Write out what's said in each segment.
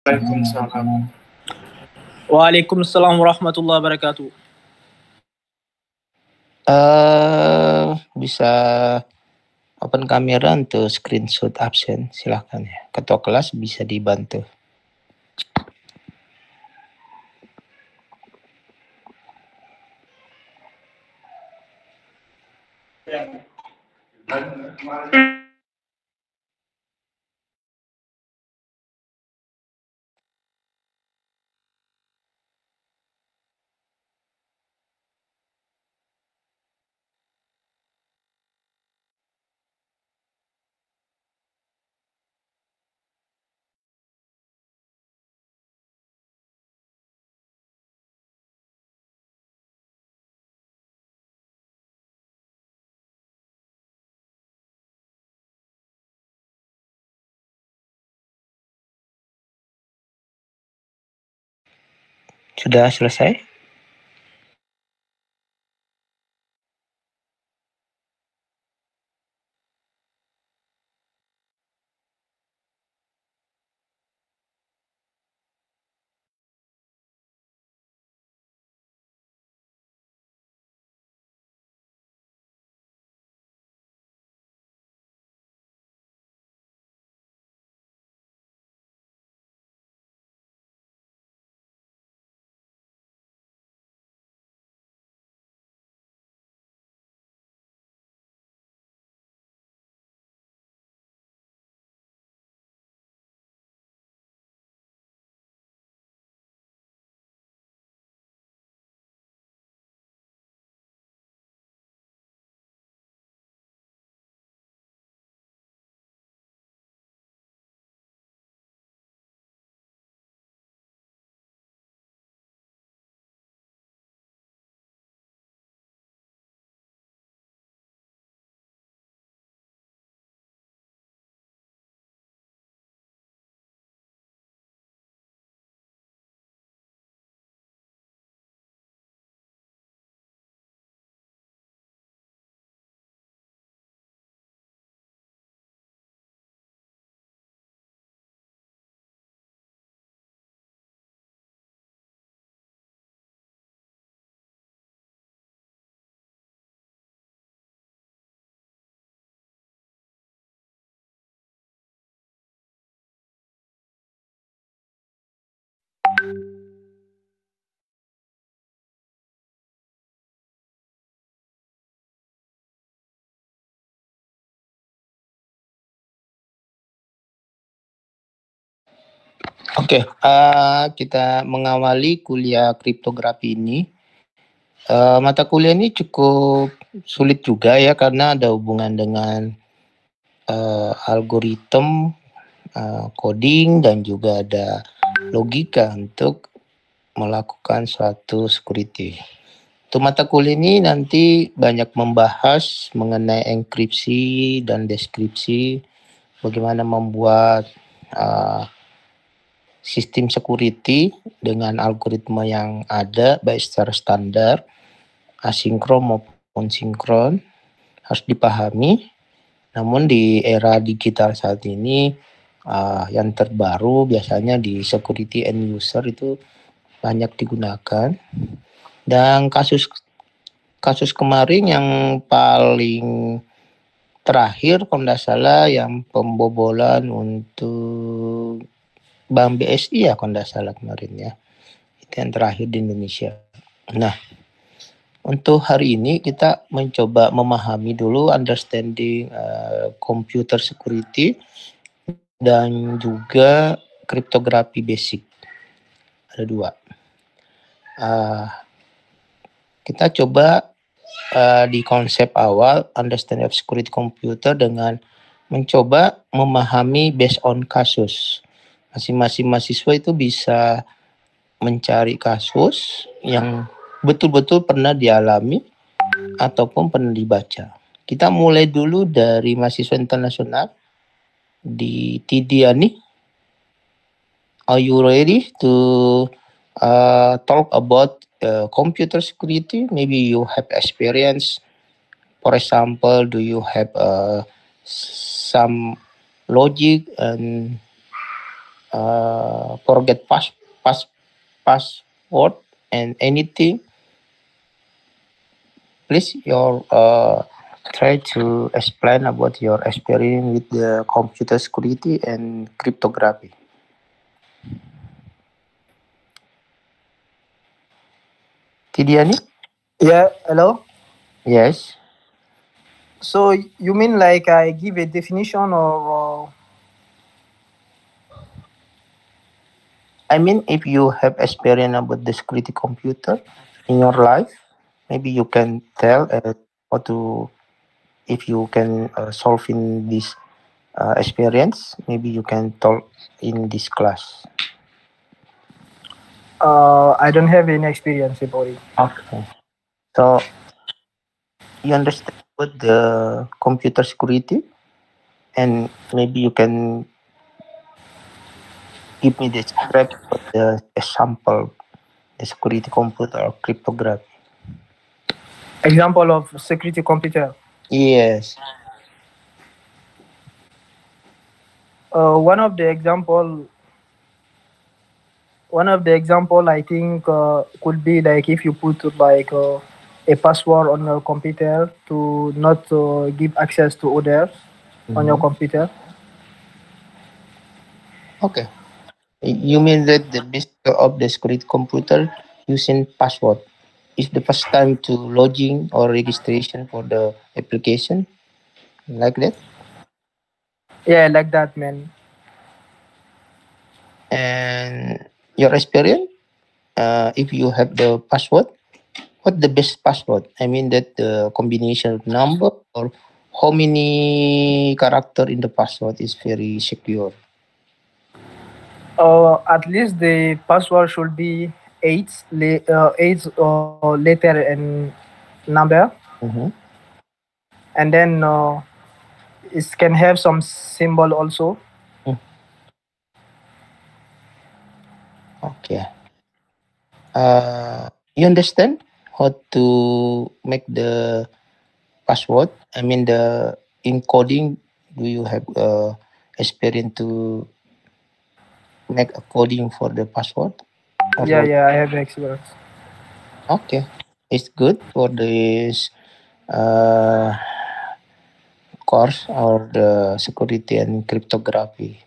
Waalaikumsalam. Waalaikumsalam warahmatullahi wabarakatuh. Bisa open kamera untuk screenshot absen, silahkan ya. Ketua kelas bisa dibantu. Sudah selesai? Oke, kita mengawali kuliah kriptografi ini. Mata kuliah ini cukup sulit juga ya, karena ada hubungan dengan algoritma, coding, dan juga ada logika untuk melakukan suatu security. Untuk mata kuliah ini nanti banyak membahas mengenai enkripsi dan deskripsi, bagaimana membuat sistem security dengan algoritma yang ada, baik secara standar, asinkron maupun sinkron, harus dipahami. Namun di era digital saat ini, yang terbaru biasanya di security end user itu banyak digunakan. Dan kasus kemarin yang paling terakhir, kalau tidak salah, yang pembobolan untuk Bank BSI ya, kalau tidak salah kemarin ya. Itu yang terakhir di Indonesia. Nah, untuk hari ini kita mencoba memahami dulu understanding computer security dan juga kriptografi basic. Ada dua. Kita coba di konsep awal understanding of security computer dengan mencoba memahami based on kasus. Masing-masing mahasiswa itu bisa mencari kasus yang betul-betul pernah dialami ataupun pernah dibaca. Kita mulai dulu dari mahasiswa internasional di Tidiani. Are you ready to talk about computer security? Maybe you have experience. For example, do you have some logic and forget password and anything, please your try to explain about your experience with the computer security and cryptography. Tidiani? Yeah, hello. Yes. So you mean like I give a definition or I mean, if you have experience about the security computer in your life, maybe you can tell how to, if you can solve in this experience, maybe you can talk in this class. I don't have any experience about it. Okay. So you understand what the computer security, and maybe you can give me the script for the example, the security computer or cryptography. Example of security computer. Yes. One of the example, I think could be like if you put like a password on your computer to not give access to others on your Mhm. computer. Okay. You mean that the best of the security computer using password is the first time to login or registration for the application, like that? Yeah, like that, man. And your experience, if you have the password, what the best password? I mean that the combination of number or how many character in the password is very secure. At least the password should be eight letter and number, Mm-hmm. and then it can have some symbol also. Okay. You understand how to make the password? I mean the encoding. Do you have experience to make a coding for the password? Or Yeah, yeah, I have experience. okay, it's good for this uh, course or the security and cryptography.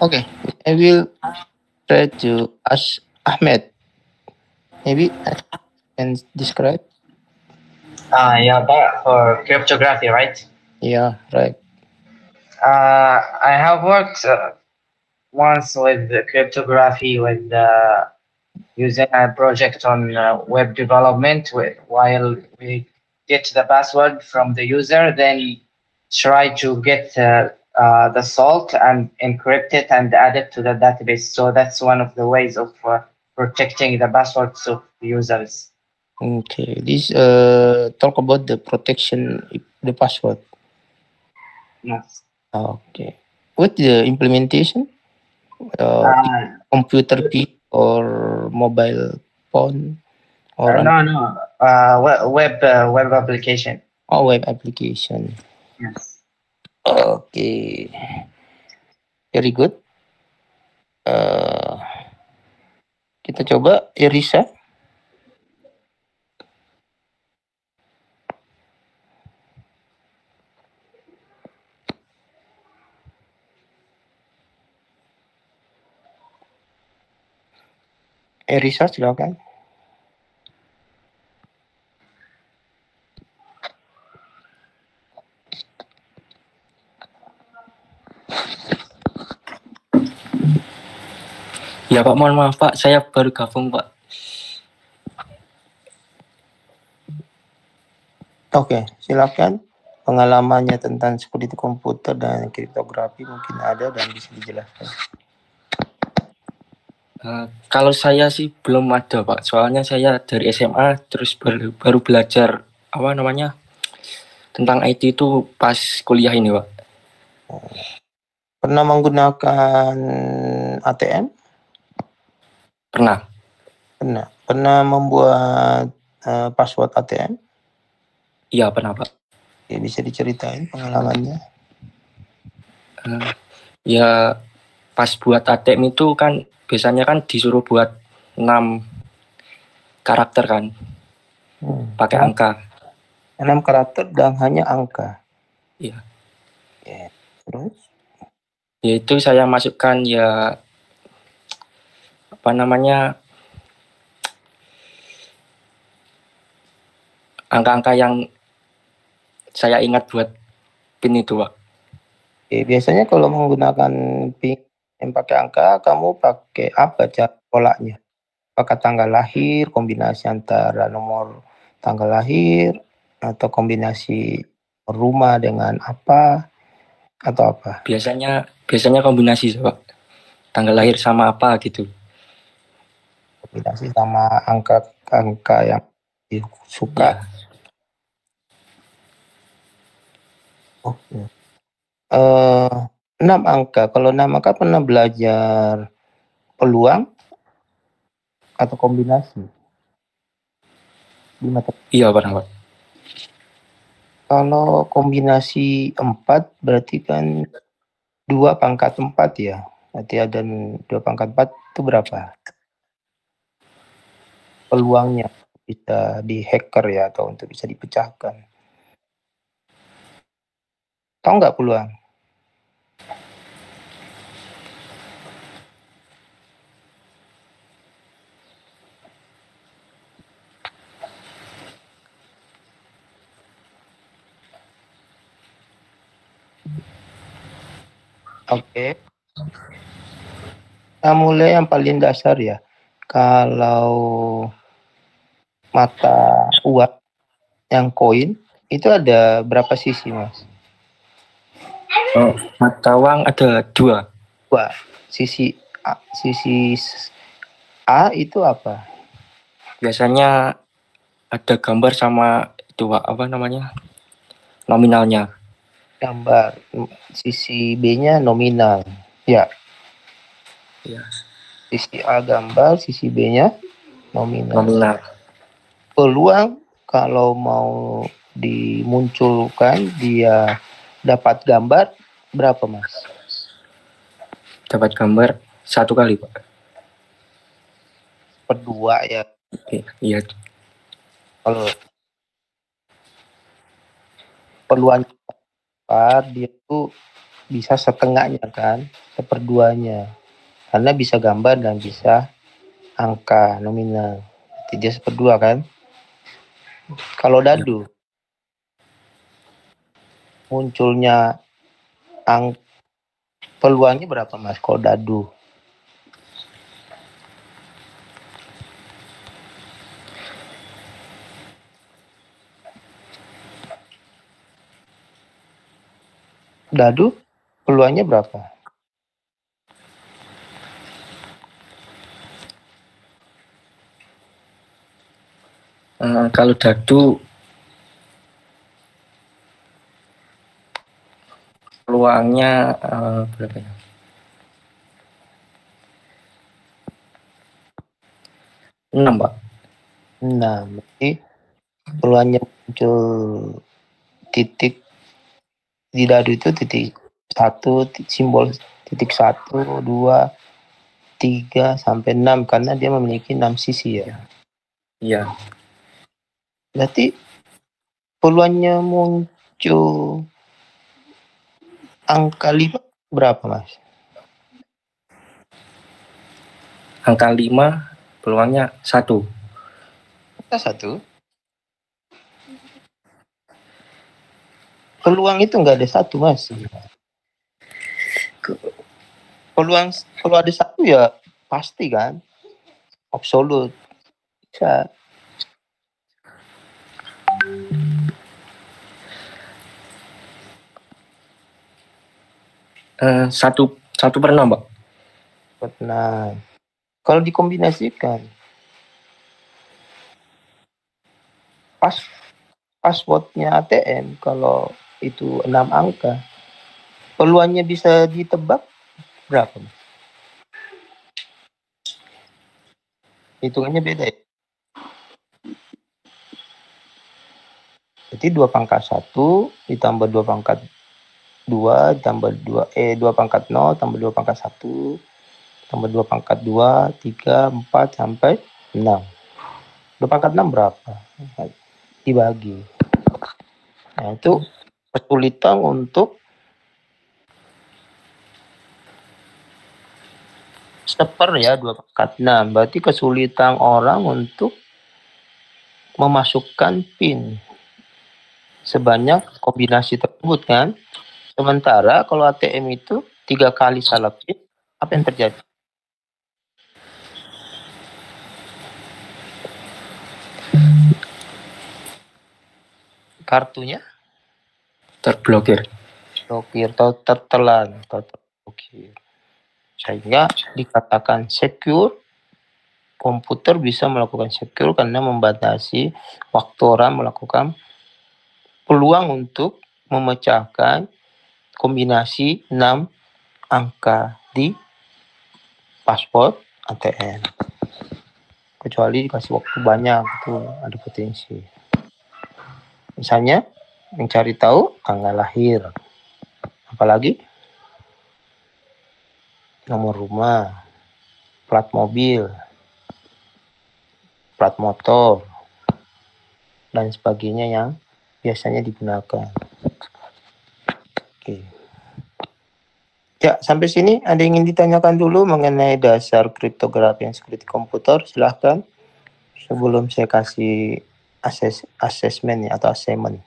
Okay, I will try to ask Ahmed. Maybe I can describe. Yeah, that for cryptography, right? Yeah, right. I have worked once with the cryptography with using a project on web development while we get the password from the user, then try to get the salt and encrypt it and add it to the database. So that's one of the ways of protecting the passwords of users. Okay, this talk about the protection the password. Yes. Okay, what the implementation? Uh, Uh, Computer P or mobile phone or an no. Web application. web application. Yes. Okay, very good. Uh, kita coba Irisa. Irisa silakan. Ya Pak, mohon maaf Pak, saya baru gabung Pak. Oke, silakan. Pengalamannya tentang security komputer dan kriptografi mungkin ada dan bisa dijelaskan. Kalau saya sih belum ada Pak, soalnya saya dari SMA terus baru belajar apa namanya tentang IT itu pas kuliah ini Pak. Pernah menggunakan ATM? Pernah. Pernah. Pernah membuat password ATM? Iya pernah Pak. Ya, bisa diceritain pengalamannya? Ya pas buat ATM itu kan biasanya kan disuruh buat 6 karakter kan, pakai angka. 6 karakter dan hanya angka. Iya. Ya. Terus? Yaitu saya masukkan ya apa namanya angka-angka yang saya ingat buat pin itu, Pak. Biasanya kalau menggunakan PIN yang pakai angka, kamu pakai apa cara polanya? Apakah tanggal lahir, kombinasi antara nomor tanggal lahir, atau kombinasi rumah dengan apa, atau apa? Biasanya kombinasi, Pak. Tanggal lahir sama apa gitu. Kombinasi sama angka-angka yang disuka. Iya. Oke. 6 angka. Kalau 6 angka pernah belajar peluang atau kombinasi? Iya, pernah, Pak. Kalau kombinasi 4 berarti kan 2 pangkat 4 ya. Berarti ada 2 pangkat 4 itu berapa? Peluangnya bisa di hacker ya, atau untuk bisa dipecahkan. Tahu nggak peluang? Oke. Kita mulai yang paling dasar ya. Kalau mata uang yang koin itu ada berapa sisi, Mas? Mata uang ada 2. Sisi A itu apa? Biasanya ada gambar sama itu, Pak, apa namanya? Nominalnya. Gambar. Sisi B-nya nominal. Ya. Iya. Sisi A gambar, sisi B-nya nominal. Nominal. Peluang kalau mau dimunculkan dia dapat gambar berapa, Mas? Dapat gambar 1 kali, Pak. Per 2 ya. Iya. Kalau peluang dia itu bisa setengahnya kan, seperduanya. Karena bisa gambar dan bisa angka nominal. Jadi dia seperdua kan. Kalau dadu munculnya peluangnya berapa, Mas? Kalau dadu peluangnya berapa? Kalau dadu peluangnya berapa ya? 6, Pak. 6. Berarti peluangnya muncul titik di dadu itu titik 1, simbol titik 1, 2, 3 sampai 6 karena dia memiliki 6 sisi ya. Iya. Berarti peluangnya muncul angka 5 berapa, Mas? Angka 5 peluangnya 1. Angka 1. Peluang itu nggak ada 1, Mas. Peluang kalau ada 1 ya pasti kan. Absolut. Bisa. Satu per 6, Pak. Nah, kalau dikombinasikan passwordnya ATM kalau itu 6 angka, peluangnya bisa ditebak berapa? Hitungannya beda ya. Jadi 2 pangkat 1 ditambah 2 pangkat 2 tambah 2 2 pangkat 0 tambah 2 pangkat 1 tambah 2 pangkat 2, 3, 4 sampai 6. 2 pangkat 6 berapa? Dibagi. Nah, itu kesulitan untuk ya 2 pangkat 6. Berarti kesulitan orang untuk memasukkan PIN sebanyak kombinasi tersebut kan. Sementara kalau ATM itu 3 kali salah PIN, apa yang terjadi? Kartunya Terblokir. atau tertelan atau terblokir. Sehingga dikatakan secure, komputer bisa melakukan secure karena membatasi waktu orang melakukan peluang untuk memecahkan kombinasi 6 angka di password ATM. Kecuali dikasih waktu banyak, itu ada potensi. Misalnya mencari tahu tanggal lahir, apalagi nomor rumah, plat mobil, plat motor, dan sebagainya yang biasanya digunakan. Oke. Ya, sampai sini ada yang ingin ditanyakan dulu mengenai dasar kriptografi yang security komputer? Silahkan. Sebelum saya kasih assessment ya, atau assignment.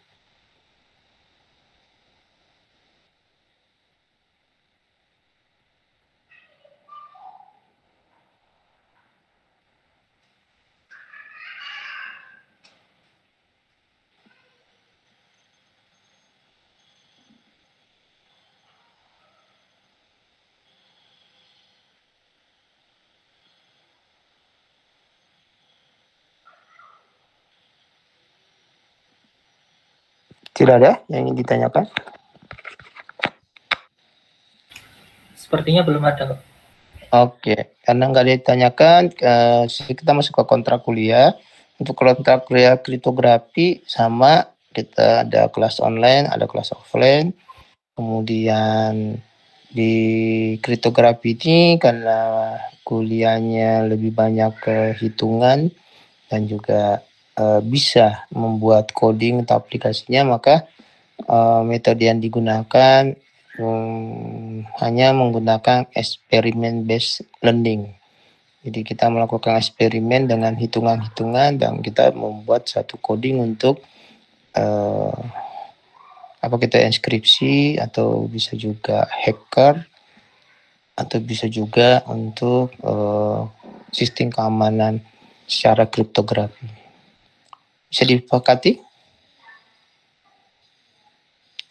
Tidak ada yang ingin ditanyakan? Sepertinya belum ada, Pak. Oke, karena nggak ada yang ditanyakan, kita masuk ke kontrak kuliah. Untuk kontrak kuliah kriptografi sama, kita ada kelas online, ada kelas offline. Kemudian di kriptografi ini karena kuliahnya lebih banyak ke hitungan dan juga bisa membuat coding atau aplikasinya, maka metode yang digunakan hanya menggunakan eksperimen based learning. Jadi kita melakukan eksperimen dengan hitungan-hitungan dan kita membuat satu coding untuk kita inskripsi, atau bisa juga hacker, atau bisa juga untuk sistem keamanan secara kriptografi. Bisa disepakati?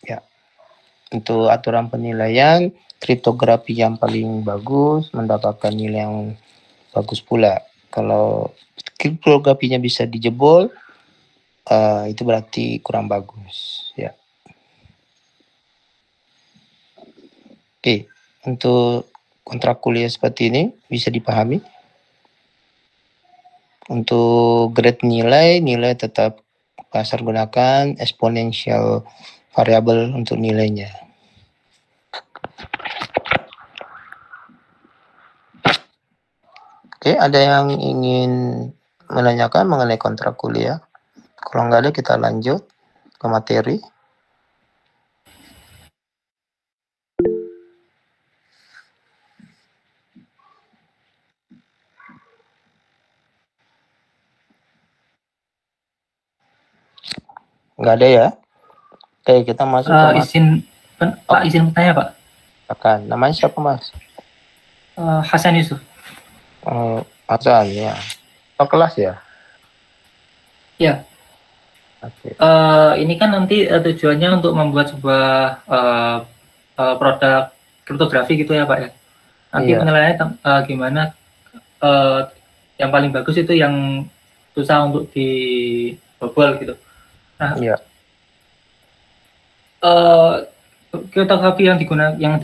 Ya. Untuk aturan penilaian, kriptografi yang paling bagus mendapatkan nilai yang bagus pula. Kalau kriptografinya bisa dijebol, itu berarti kurang bagus. Ya. Oke, untuk kontrak kuliah seperti ini bisa dipahami. Untuk grade nilai tetap pasar gunakan eksponensial variabel untuk nilainya. Oke, ada yang ingin menanyakan mengenai kontrak kuliah? Kalau nggak ada, kita lanjut ke materi. Nggak ada ya? Oke, kita masuk ke Pak, izin bertanya, Pak. Akan. Namanya siapa, Mas? Hasan Yusuf. Hasan, ya. Kelas ya? Ya. Oke. Ini kan nanti tujuannya untuk membuat sebuah produk kriptografi gitu ya, Pak ya. Nanti penilaiannya gimana? Yang paling bagus itu yang susah untuk dibobol gitu. Nah, kriptografi yang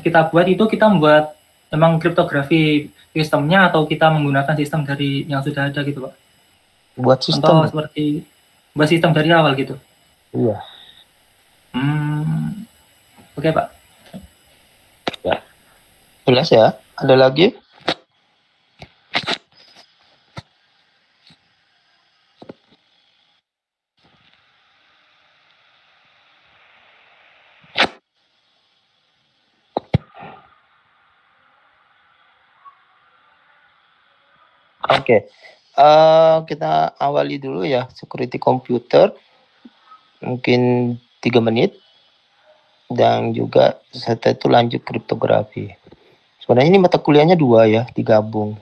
kita buat itu, kita membuat memang kriptografi sistemnya atau kita menggunakan sistem dari yang sudah ada gitu, Pak? Buat sistem. Atau seperti buat sistem dari awal gitu. Iya. Oke, Pak. Jelas ya? Ada lagi? Oke. Kita awali dulu ya security komputer. Mungkin 3 menit. Dan juga setelah itu lanjut kriptografi. Sebenarnya ini mata kuliahnya 2 ya, digabung.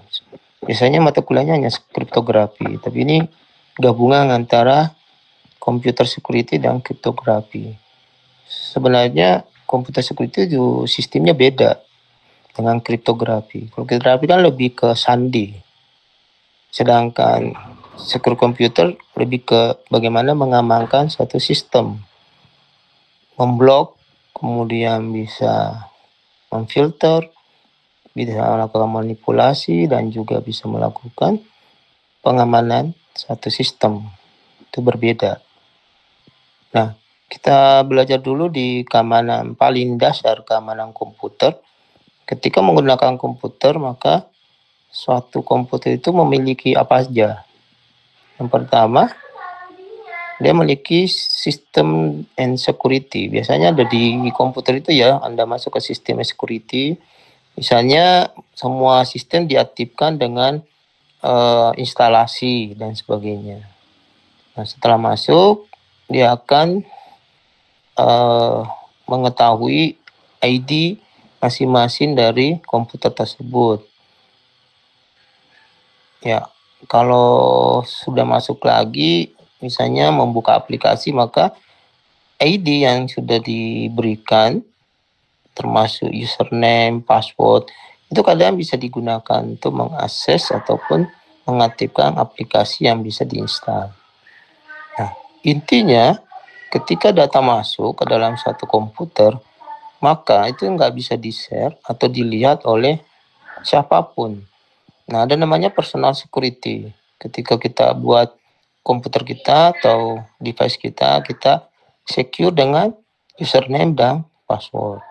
Biasanya mata kuliahnya hanya kriptografi, tapi ini gabungan antara computer security dan kriptografi. Sebenarnya computer security itu sistemnya beda dengan kriptografi. Kalau kriptografi kan lebih ke sandi, sedangkan secure computer lebih ke bagaimana mengamankan suatu sistem, memblok, kemudian bisa memfilter, bisa melakukan manipulasi, dan juga bisa melakukan pengamanan satu sistem. Itu berbeda. Nah, kita belajar dulu di keamanan paling dasar, keamanan komputer. Ketika menggunakan komputer, maka suatu komputer itu memiliki apa saja. Yang pertama, dia memiliki sistem and security. Biasanya ada di komputer itu ya, Anda masuk ke sistem security. Misalnya semua sistem diaktifkan dengan instalasi dan sebagainya. Nah, setelah masuk, dia akan mengetahui ID masing-masing dari komputer tersebut. Ya, kalau sudah masuk lagi, misalnya membuka aplikasi, maka ID yang sudah diberikan, termasuk username, password, itu kadang bisa digunakan untuk mengakses ataupun mengaktifkan aplikasi yang bisa diinstal. Nah, intinya ketika data masuk ke dalam satu komputer, maka itu nggak bisa di-share atau dilihat oleh siapapun. Nah, ada namanya personal security. Ketika kita buat komputer kita atau device kita secure dengan username dan password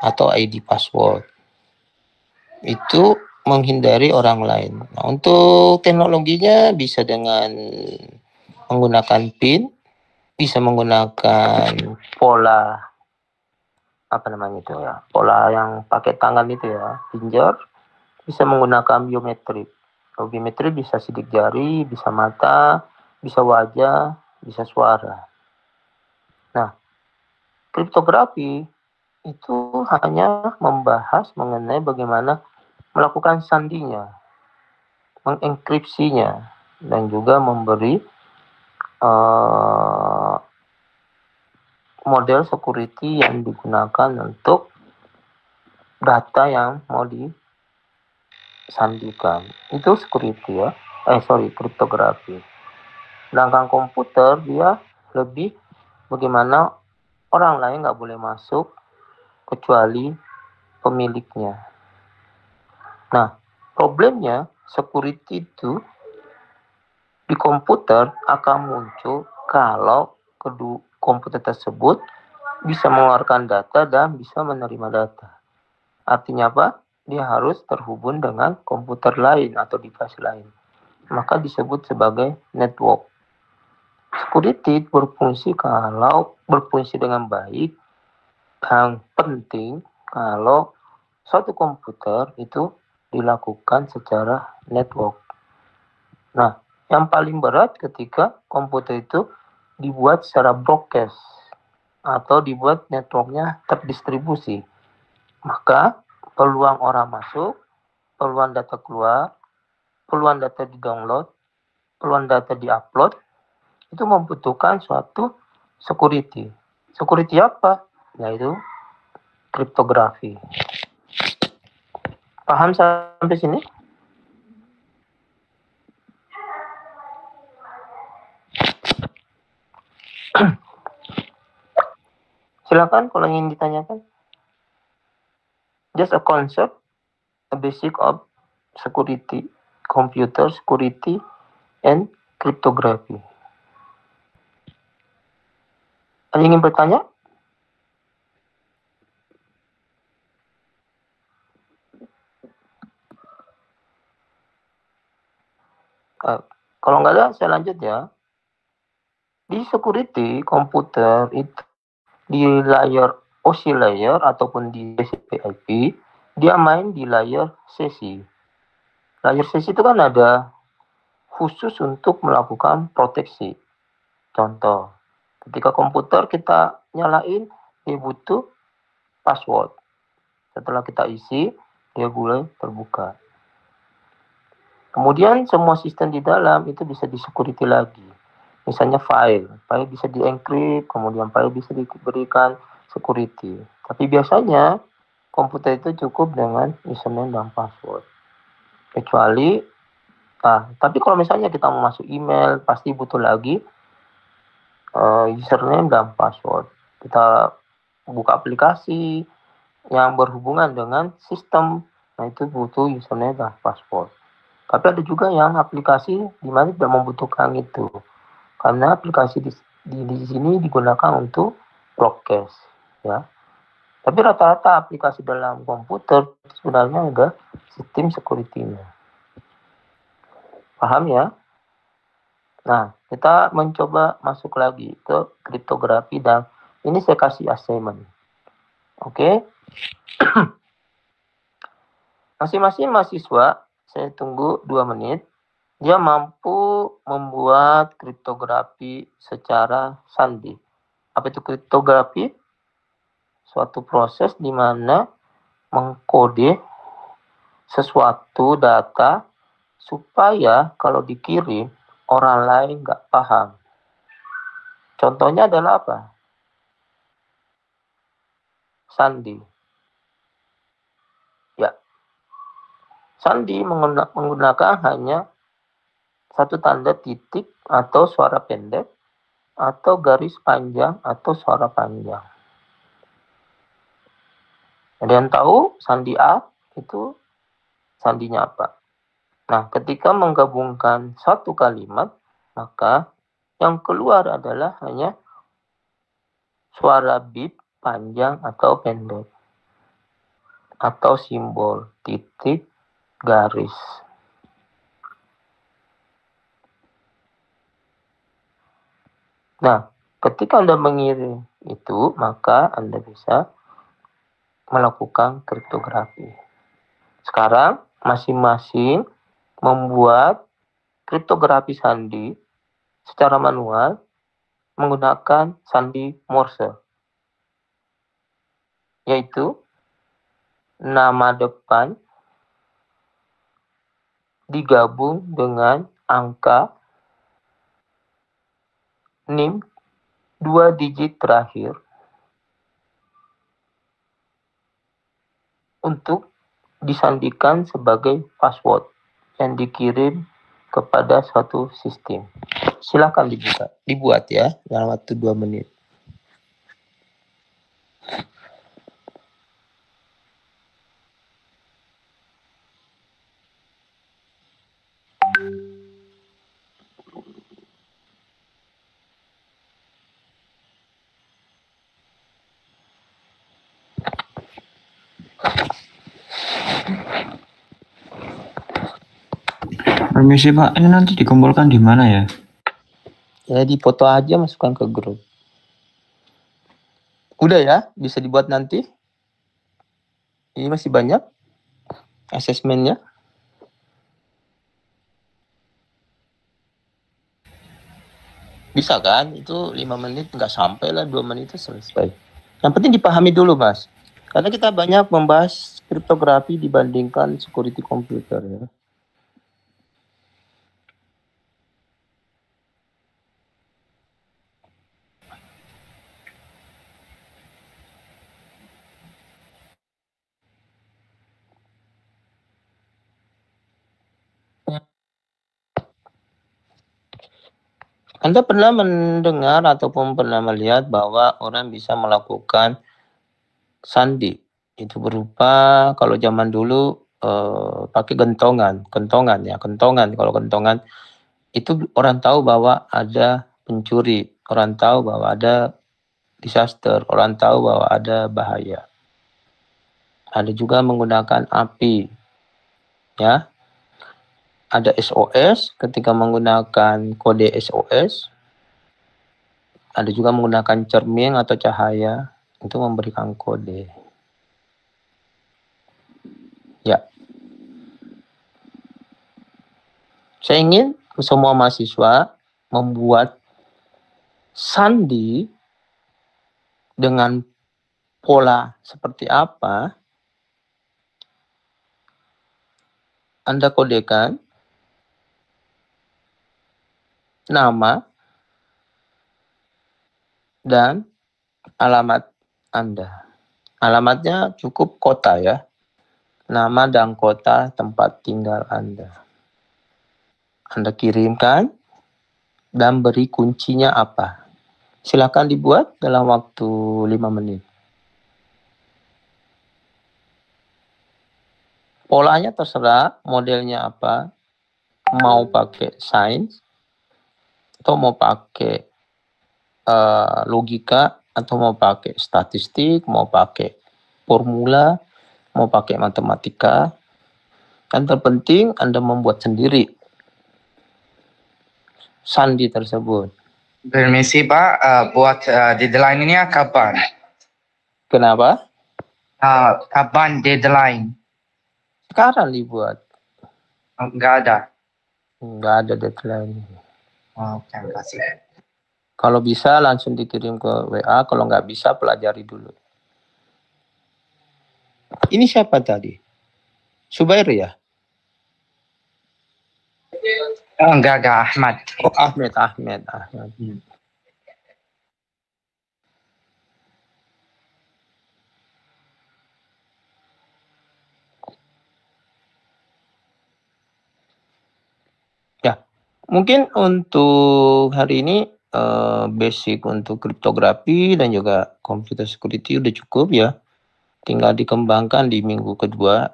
atau ID password. Itu menghindari orang lain. Nah, untuk teknologinya bisa dengan menggunakan PIN, bisa menggunakan pola pola yang pakai tangan itu ya, finger, bisa menggunakan biometrik. Kalau biometrik bisa sidik jari, bisa mata, bisa wajah, bisa suara. Nah, kriptografi itu hanya membahas mengenai bagaimana melakukan sandinya, mengenkripsinya, dan juga memberi model security yang digunakan untuk data yang mau disandikan. Itu security ya. Kriptografi. Sedangkan komputer dia lebih bagaimana orang lain nggak boleh masuk kecuali pemiliknya. Nah, problemnya security itu di komputer akan muncul kalau kedua komputer tersebut bisa mengeluarkan data dan bisa menerima data. Artinya apa? Dia harus terhubung dengan komputer lain atau device lain. Maka disebut sebagai network. Security berfungsi dengan baik dan penting kalau suatu komputer itu dilakukan secara network. Nah, yang paling berat ketika komputer itu dibuat secara broadcast atau dibuat networknya terdistribusi. Maka peluang orang masuk, peluang data keluar, peluang data di-download, peluang data di-upload, itu membutuhkan suatu security. Security apa? Yaitu kriptografi. Paham sampai sini? Silakan kalau ingin ditanyakan. Just a concept, a basic of security, computer security, and cryptography. Ada yang ingin bertanya? Kalau nggak ada, saya lanjut ya. Di security komputer itu di layer OSI layer ataupun di TCP/IP, dia main di layer sesi. Layer sesi itu kan ada khusus untuk melakukan proteksi. Contoh, ketika komputer kita nyalain, dia butuh password. Setelah kita isi, dia mulai terbuka. Kemudian semua sistem di dalam itu bisa di security lagi. Misalnya file bisa di-encrypt, kemudian file bisa diberikan security. Tapi biasanya komputer itu cukup dengan username dan password. Tapi kalau misalnya kita mau masuk email, pasti butuh lagi username dan password. Kita buka aplikasi yang berhubungan dengan sistem, nah itu butuh username dan password. Tapi ada juga yang aplikasi di mana tidak membutuhkan itu, karena aplikasi di sini digunakan untuk broadcast, ya. Tapi rata-rata aplikasi dalam komputer sebenarnya ada sistem security-nya. Paham ya? Nah, kita mencoba masuk lagi ke kriptografi dan ini saya kasih assignment. Oke? Masing-masing mahasiswa, saya tunggu 2 menit, dia mampu membuat kriptografi secara sandi. Apa itu kriptografi? Suatu proses di mana mengkode sesuatu data supaya kalau dikirim orang lain nggak paham. Contohnya adalah apa? Sandi. Ya. Sandi menggunakan hanya satu tanda titik atau suara pendek atau garis panjang atau suara panjang. Ada yang tahu sandi A itu sandinya apa? Nah, ketika menggabungkan satu kalimat, maka yang keluar adalah hanya suara bit panjang atau pendek atau simbol titik garis. Nah, ketika Anda mengirim itu, maka Anda bisa melakukan kriptografi. Sekarang, masing-masing membuat kriptografi sandi secara manual menggunakan sandi Morse, yaitu nama depan digabung dengan angka NIM 2 digit terakhir untuk disandikan sebagai password yang dikirim kepada suatu sistem. Silakan dibuat ya dalam waktu 2 menit. Permisi Pak, ini nanti dikumpulkan di mana ya? Ya di foto aja, masukkan ke grup. Udah ya, bisa dibuat nanti. Ini masih banyak asesmennya. Bisa kan? Itu 5 menit nggak sampai lah, 2 menit itu selesai. Yang penting dipahami dulu Mas. Karena kita banyak membahas kriptografi dibandingkan security komputer ya. Anda pernah mendengar ataupun pernah melihat bahwa orang bisa melakukan sandi? Itu berupa kalau zaman dulu pakai kentongan. Kalau kentongan itu orang tahu bahwa ada pencuri, orang tahu bahwa ada disaster, orang tahu bahwa ada bahaya. Ada juga menggunakan api, ya. ada SOS ketika menggunakan kode SOS. Ada juga menggunakan cermin atau cahaya untuk memberikan kode. Ya. Saya ingin semua mahasiswa membuat sandi dengan pola seperti apa. Anda kodekan nama dan alamat Anda. Alamatnya cukup kota ya. Nama dan kota tempat tinggal Anda. Anda kirimkan dan beri kuncinya apa. Silakan dibuat dalam waktu 5 menit. Polanya terserah, modelnya apa. Mau pakai sains, atau mau pakai logika, atau mau pakai statistik, mau pakai formula, mau pakai matematika. Yang terpenting Anda membuat sendiri sandi tersebut. Permisi Pak, buat deadline ini kapan? Kenapa? Kapan deadline? Sekarang dibuat. Nggak ada. Nggak ada deadline. Oke, terima kasih. Kalau bisa langsung dikirim ke WA, kalau nggak bisa pelajari dulu. Ini siapa tadi? Subair ya? Enggak, Ahmad. Oh, Ahmed. Ya, mungkin untuk hari ini basic untuk kriptografi dan juga computer security udah cukup ya. Tinggal dikembangkan di minggu kedua.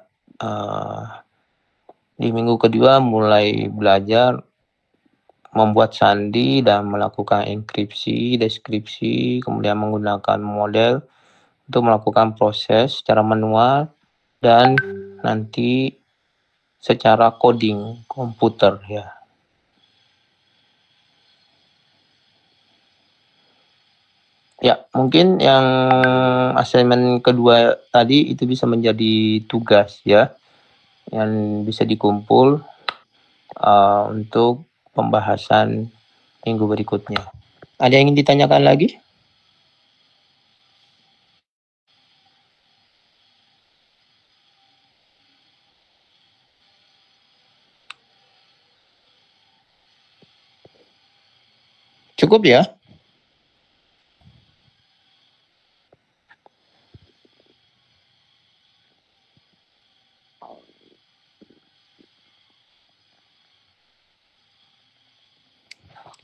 Di minggu kedua mulai belajar membuat sandi dan melakukan enkripsi, deskripsi, kemudian menggunakan model untuk melakukan proses secara manual dan nanti secara coding komputer ya. Ya, mungkin yang assignment kedua tadi itu bisa menjadi tugas ya, yang bisa dikumpul untuk pembahasan minggu berikutnya. Ada yang ingin ditanyakan lagi? Cukup ya?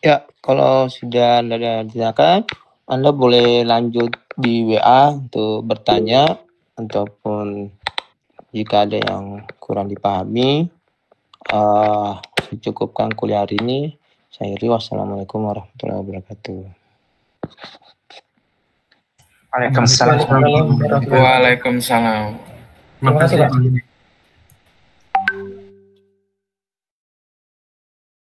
Ya, kalau sudah ada ditanyakan, Anda boleh lanjut di WA untuk bertanya ataupun jika ada yang kurang dipahami. Cukupkan kuliah hari ini. Saya Iri, wassalamualaikum warahmatullahi wabarakatuh. Waalaikumsalam. Waalaikumsalam. Terima kasih Pak.